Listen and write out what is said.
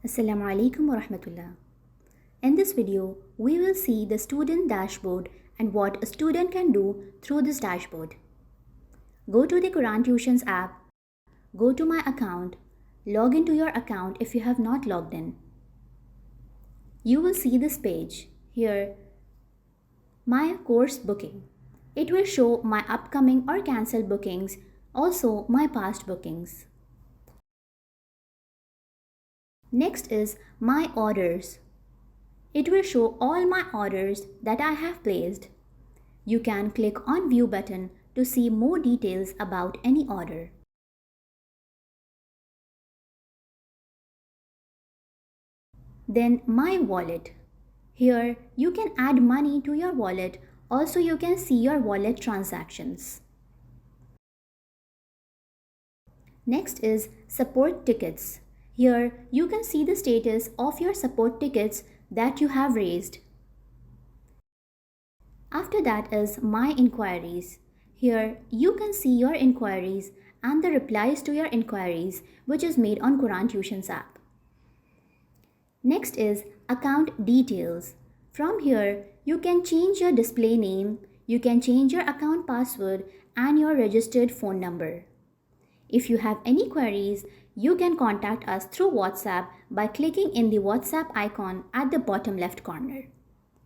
Assalamu alaikum wa rahmatullah. In this video, we will see the student dashboard and what a student can do through this dashboard. Go to the Qurantuitions app, go to my account, log into your account if you have not logged in. You will see this page here, my course booking. It will show my upcoming or cancelled bookings, also my past bookings. Next is my orders. It will show all my orders that I have placed. You can click on view button to see more details about any order. Then my wallet. Here you can add money to your wallet. Also you can see your wallet transactions. Next is support tickets. Here you can see the status of your support tickets that you have raised. After that is my inquiries. Here you can see your inquiries and the replies to your inquiries which is made on Qurantuitions app. Next is account details. From here you can change your display name, you can change your account password and your registered phone number. If you have any queries, you can contact us through WhatsApp by clicking in the WhatsApp icon at the bottom left corner.